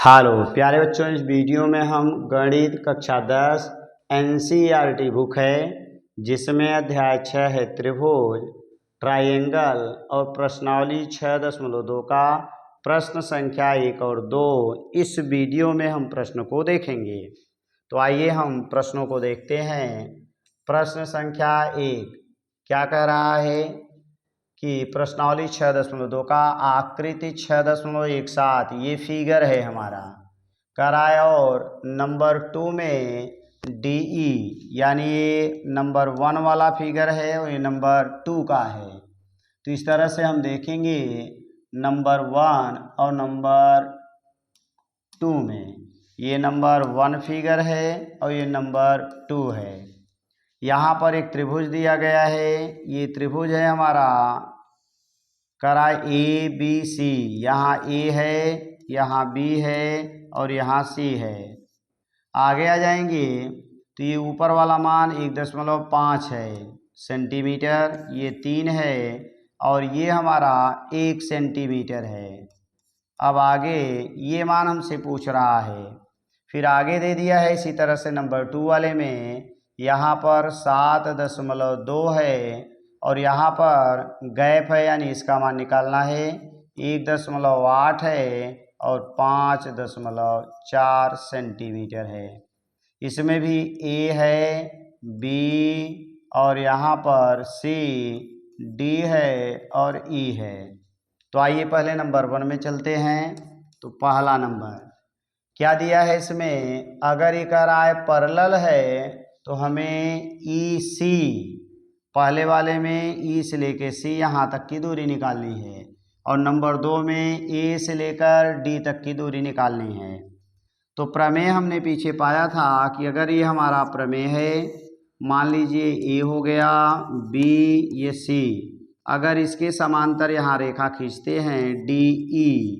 Hello प्यारे बच्चों, इस वीडियो में हम गणित कक्षा 10 NCERT बुक है जिसमें अध्याय 6 है त्रिभुज, ट्रायंगल और प्रश्नावली 6.2 का प्रश्न संख्या 1 और 2। इस वीडियो में हम प्रश्न को देखेंगे। तो आइए हम प्रश्नों को देखते हैं। प्रश्न संख्या 1 क्या कह रहा है कि प्रश्नावली 6.2 का आकृति 6.17 ये फिगर है हमारा कराया, और नंबर 2 में DE यानी ये नंबर 1 वाला फिगर है और ये नंबर 2 का है। तो इस तरह से हम देखेंगे नंबर 1 और नंबर 2 में ये नंबर 1 फिगर है और ये नंबर 2 है। यहाँ पर एक त्रिभुज दिया गया है। ये त्रिभुज है हमारा करा ABC। यहाँ A है, यहाँ B है और यहाँ C है। आगे आ जाएंगे तो ये ऊपर वाला मान 1.5 है सेंटीमीटर, ये 3 है और ये हमारा 1 सेंटीमीटर है। अब आगे ये मान हमसे पूछ रहा है। फिर आगे दे दिया है इसी तरह से नंबर 2 वाले में यहाँ पर 7.2 है और यहाँ पर गैप है यानी इसका मान निकालना है। 1.8 है और 5.4 सेंटीमीटर है। इसमें भी A है, B और यहाँ पर C, D है और E है। तो आइए पहले नंबर 1 में चलते हैं। तो पहला नंबर क्या दिया है इसमें, अगर ये कह रहा है पैरेलल है तो हमें EC, पहले वाले में E से लेके C यहाँ तक की दूरी निकालनी है और नंबर 2 में A से लेकर D तक की दूरी निकालनी है। तो प्रमेय हमने पीछे पाया था कि अगर ये हमारा प्रमेय है, मान लीजिए A हो गया, B ये C, अगर इसके समांतर यहाँ रेखा खींचते हैं DE,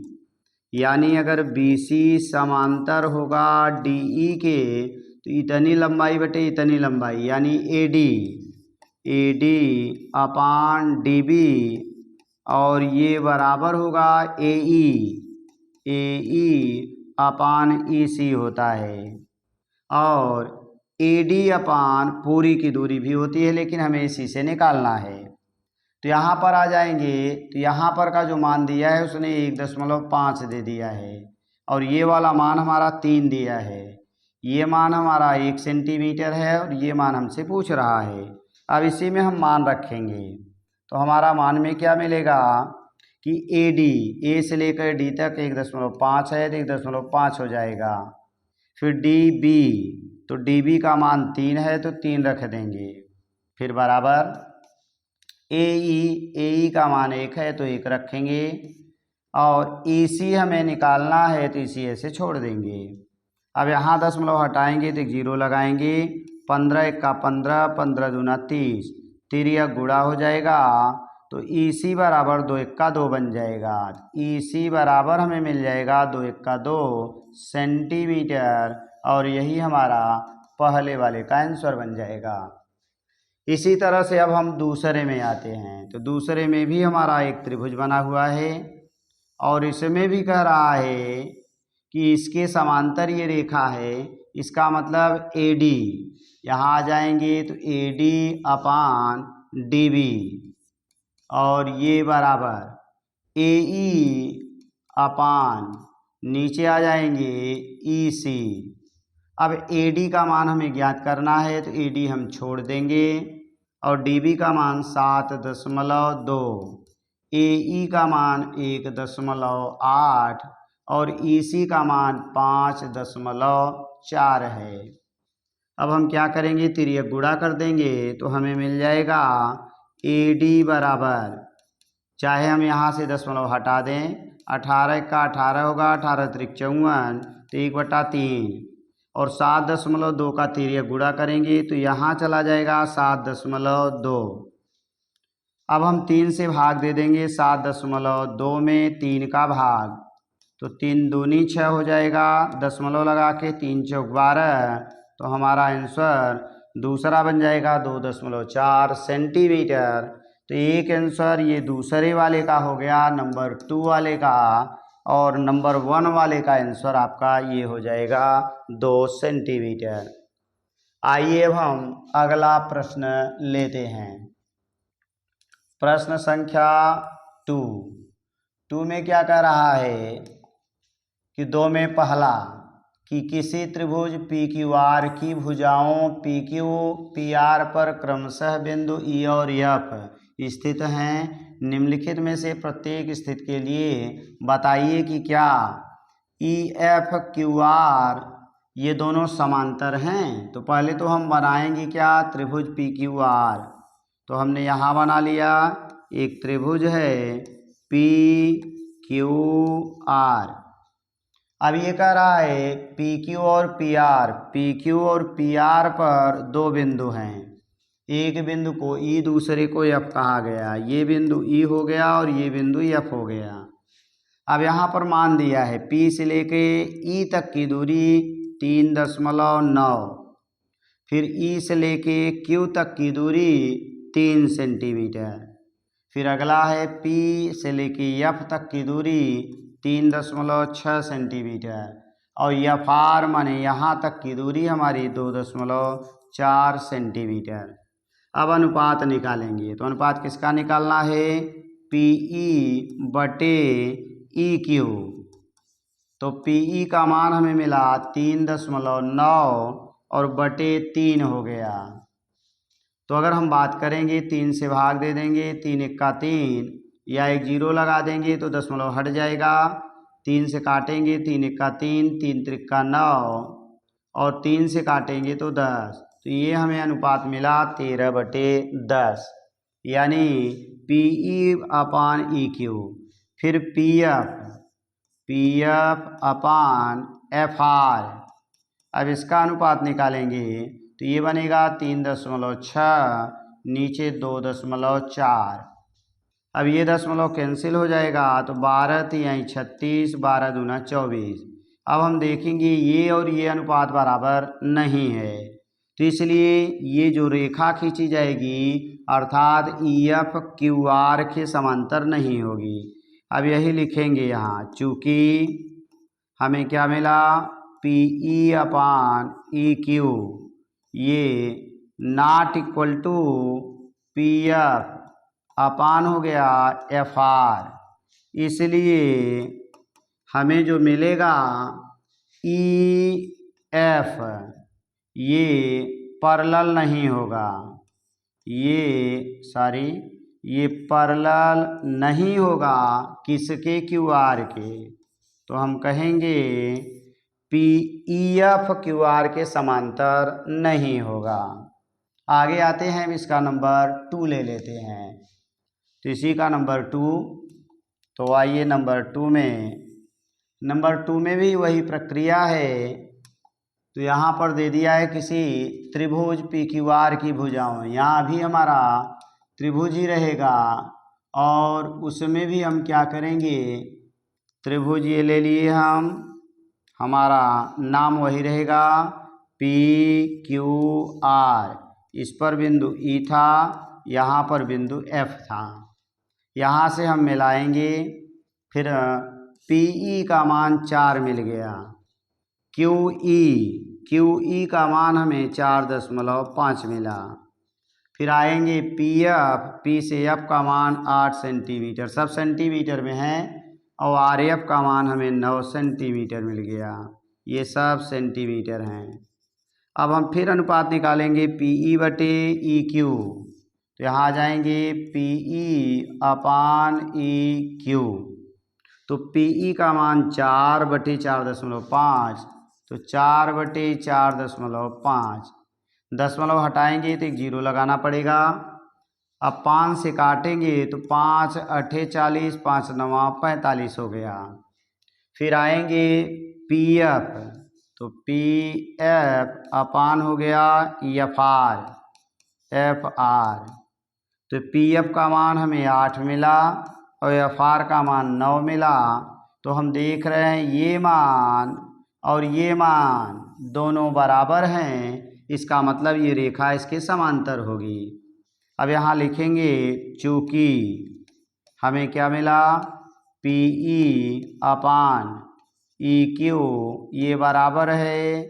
यानी अगर BC समांतर होगा DE के तो इतनी लंबाई बटे इतनी लंबाई यानी AD अपान DB, और ये बराबर होगा AE अपान EC होता है। और AD अपान पूरी की दूरी भी होती है, लेकिन हमें इसी से निकालना है। तो यहाँ पर आ जाएंगे तो यहाँ पर का जो मान दिया है उसने 1.5 दे दिया है और ये वाला मान हमारा 3 दिया है। ये मान हमारा 1 सेंटीमीटर है और ये मान हमसे पूछ रहा है। अब इसी में हम मान रखेंगे तो हमारा मान में क्या मिलेगा कि AD, A से लेकर D तक 1.5 है तो 1.5 हो जाएगा। फिर DB, तो DB का मान 3 है तो 3 रख देंगे। फिर बराबर AE का मान 1 है तो 1 रखेंगे और EC हमें निकालना है तो इसी ऐसे छोड़ देंगे। अब यहाँ 0 हटाएंगे तो 0 लगाएंगे। 15 1 15, 15 दूना 30, तिर्यक गुणा हो जाएगा तो EC बराबर 2 1 2 बन जाएगा। EC बराबर हमें मिल जाएगा 2 1 2 सेंटीमीटर और यही हमारा पहले वाले का आंसर बन जाएगा। इसी तरह से अब हम दूसरे में आते हैं। तो दूसरे में भी हमारा एक त्रिभुज बना हुआ है और इसमें भी कह रहा है कि इसके समांतर ये रेखा है, इसका मतलब AD, यहाँ आ जाएंगे तो AD अपान DB और ये बराबर AE अपान नीचे आ जाएंगे EC। अब AD का मान हमें ज्ञात करना है तो AD हम छोड़ देंगे और DB का मान 7.2, AE का मान 1.8 और EC का मान 5.4 है। अब हम क्या करेंगे, तिर्यक गुणा कर देंगे तो हमें मिल जाएगा AD बराबर, चाहे हम यहाँ से 0 हटा दें, 18 1 18 होगा, 18 त्रिक 54 तो 1/3 और 7.2 का तिर्यक गुणा करेंगे तो यहाँ चला जाएगा 7.2। अब हम 3 से भाग दे देंगे 7.2 में 3 का भाग, तो 3 दूनी 6 हो जाएगा, 0 लगा के 3 चौक 12, तो हमारा आंसर दूसरा बन जाएगा 2.4 सेंटीमीटर। तो एक आंसर ये दूसरे वाले का हो गया, नंबर 2 वाले का, और नंबर 1 वाले का आंसर आपका ये हो जाएगा 2 सेंटीमीटर। आइए अब हम अगला प्रश्न लेते हैं। प्रश्न संख्या 2 में क्या कह रहा है कि 2 में पहला कि किसी त्रिभुज PQR की भुजाओं PQ PR पर क्रमशः बिंदु E और F स्थित हैं। निम्नलिखित में से प्रत्येक स्थिति के लिए बताइए कि क्या EFQR ये दोनों समांतर हैं। तो पहले तो हम बनाएंगे क्या, त्रिभुज PQR। तो हमने यहाँ बना लिया, एक त्रिभुज है PQR। अब ये कह रहा है PQ और PR पर 2 बिंदु हैं। एक बिंदु को E, दूसरे को F कहा गया। ये बिंदु E हो गया और ये बिंदु F हो गया। अब यहाँ पर मान दिया है P से लेके E तक की दूरी 3.9, फिर E से लेके Q तक की दूरी 3 सेंटीमीटर, फिर अगला है P से लेके F तक की दूरी 3.6 सेंटीमीटर, और FR माने यहाँ तक की दूरी हमारी 2.4 सेंटीमीटर। अब अनुपात निकालेंगे। तो अनुपात किसका निकालना है, PE बटे EQ। तो PE का मान हमें मिला 3.9 और बटे 3 हो गया। तो अगर हम बात करेंगे 3 से भाग दे देंगे, 3 एक्का 3, या एक जीरो लगा देंगे तो दशमलव हट जाएगा। 3 से काटेंगे, 3 एक्का 3, 3 त्रिक्का 9, और 3 से काटेंगे तो 10। तो ये हमें अनुपात मिला 13/10, यानी PE अपान EQ। फिर PF अपान FR। अब इसका अनुपात निकालेंगे तो ये बनेगा 3.6, नीचे 2.4। अब ये दशमलव कैंसिल हो जाएगा तो 12 तिहाई 36, 12 दूना 24। अब हम देखेंगे ये और ये अनुपात बराबर नहीं है, तो इसलिए ये जो रेखा खींची जाएगी अर्थात EFQR के समांतर नहीं होगी। अब यही लिखेंगे यहाँ, चूँकि हमें क्या मिला, PE अपान EQ ये नॉट इक्वल टू PF अपान हो गया FR। इसलिए हमें जो मिलेगा EF ये पैरेलल नहीं होगा, ये पैरेलल नहीं होगा किसके, QR के। तो हम कहेंगे EF QR के समांतर नहीं होगा। आगे आते हैं, इसका नंबर 2 ले लेते हैं। तो इसी का नंबर 2। तो आइए नंबर 2 में भी वही प्रक्रिया है। तो यहाँ पर दे दिया है किसी त्रिभुज PQR की भुजाओं, यहाँ भी हमारा त्रिभुज ही रहेगा और उसमें भी हम क्या करेंगे, त्रिभुज ये ले लिए हम, हमारा नाम वही रहेगा PQR। इस पर बिंदु E था, यहाँ पर बिंदु F था। यहाँ से हम मिलाएंगे, फिर PE का मान 4 मिल गया, QE का मान हमें 4.5 मिला। फिर आएंगे PF, P से F का मान 8 सेंटीमीटर, सब सेंटीमीटर में है, और RF का मान हमें 9 सेंटीमीटर मिल गया। ये सब सेंटीमीटर हैं। अब हम फिर अनुपात निकालेंगे PE बटे EQ। तो यहाँ आ जाएंगे PE अपान EQ। तो PE का मान 4/4.5, तो 4/4.5। दशमलव हटाएंगे तो एक जीरो लगाना पड़ेगा। अब 5 से काटेंगे तो 5 8 40, 5 9 45 हो गया। फिर आएंगे PF, तो PF अपान हो गया FR। तो PF का मान हमें 8 मिला और FR का मान 9 मिला। तो हम देख रहे हैं ये मान और ये मान दोनों बराबर हैं, इसका मतलब ये रेखा इसके समांतर होगी। अब यहाँ लिखेंगे चूँकि हमें क्या मिला, पी ई अपान ई क्यू ये बराबर है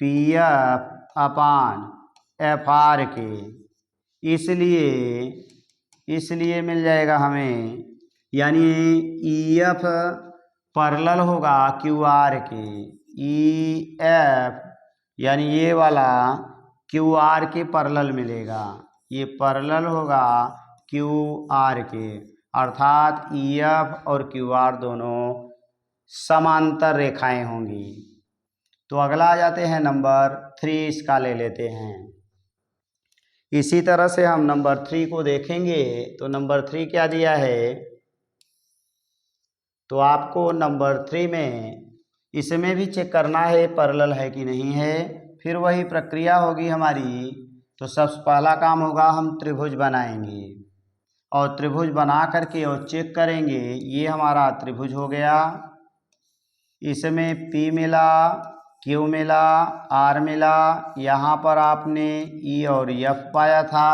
P F upon F R के। इसलिए मिल जाएगा हमें, यानी ई एफ पैरेलल होगा क्यू आर के। ई एफ यानी ये वाला क्यू आर के पैरेलल मिलेगा, ये पैरेलल होगा क्यू आर के, अर्थात ई एफ और क्यू आर दोनों समांतर रेखाएं होंगी। तो अगला आ जाते हैं नंबर 3, इसका ले लेते हैं। इसी तरह से हम नंबर 3 को देखेंगे। तो नंबर 3 क्या दिया है, तो आपको नंबर 3 में इसमें भी चेक करना है पैरेलल है कि नहीं है। फिर वही प्रक्रिया होगी हमारी। तो सबसे पहला काम होगा हम त्रिभुज बनाएंगे और त्रिभुज बना करके और चेक करेंगे। ये हमारा त्रिभुज हो गया, इसमें P मिला, Q मिला, R मिला, यहाँ पर आपने E और F पाया था।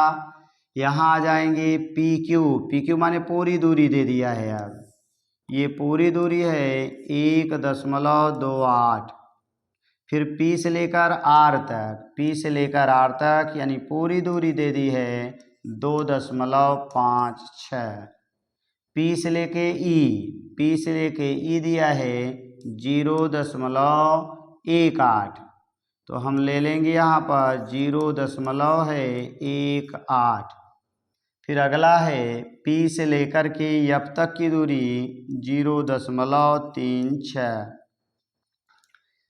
यहाँ आ जाएंगे PQ माने पूरी दूरी दे दिया है। अब ये पूरी दूरी है 1.28। फिर P से लेकर R तक, यानी पूरी दूरी दे दी है 2.56। P से लेके E दिया है 0.18। तो हम ले लेंगे यहाँ पर 0.18। फिर अगला है P से लेकर के F तक की दूरी 0.36।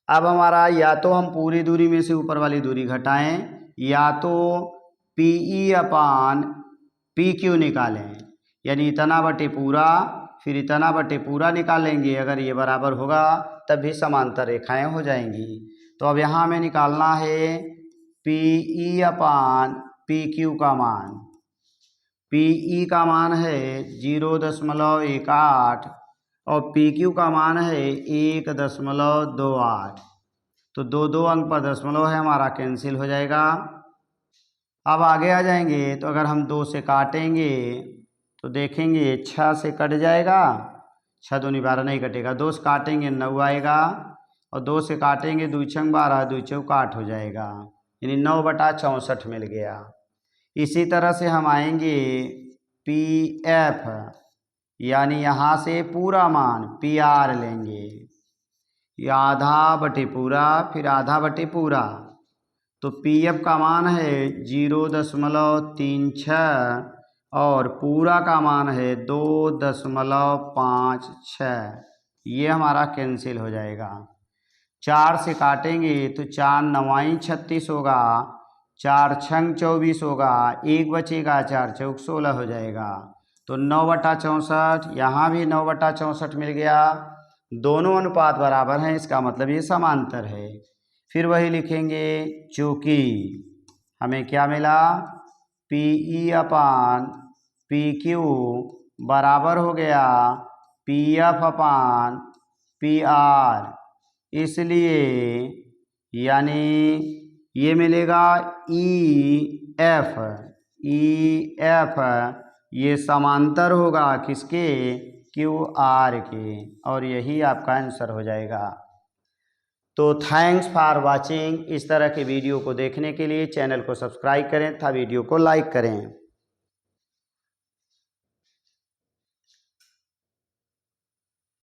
अब हमारा या तो हम पूरी दूरी में से ऊपर वाली दूरी घटाएं, या तो PE अपान PQ निकालें, यानी इतना बटे पूरा, फिर इतना बटे पूरा निकालेंगे। अगर ये बराबर होगा तब भी समांतर रेखाएं हो जाएंगी। तो अब यहाँ हमें निकालना है PE अपान PQ का मान। PE का मान है 0.18 और PQ का मान है 1.28। तो दो अंक पर दशमलव है, हमारा कैंसिल हो जाएगा। अब आगे आ जाएंगे। तो अगर हम 2 से काटेंगे तो देखेंगे 6 से कट जाएगा, 6 दूनी 12 नहीं कटेगा। 2 से काटेंगे 9 आएगा, और 2 से काटेंगे 2 छंग 12, 2 चौक 8 हो जाएगा, यानी 9/64 मिल गया। इसी तरह से हम आएंगे PF, यानी यहाँ से पूरा मान PR लेंगे, ये आधा बटे पूरा, फिर आधा बटे पूरा। तो PF का मान है 0.36 और पूरा का मान है 2.56। ये हमारा कैंसिल हो जाएगा। 4 से काटेंगे तो 4 9 36 होगा, 4 छंग 24 होगा, 1 बचेगा, 4 चौक 16 हो जाएगा। तो 9/64, यहाँ भी 9/64 मिल गया। दोनों अनुपात बराबर हैं, इसका मतलब ये समांतर है। फिर वही लिखेंगे, चूँकि हमें क्या मिला, PE अपान PQ बराबर हो गया PF अपान PR, इसलिए यानी ये मिलेगा EF ये समांतर होगा किसके, QR के, और यही आपका आंसर हो जाएगा। तो थैंक्स फॉर वाचिंग। इस तरह के वीडियो को देखने के लिए चैनल को सब्सक्राइब करें तथा वीडियो को लाइक करें।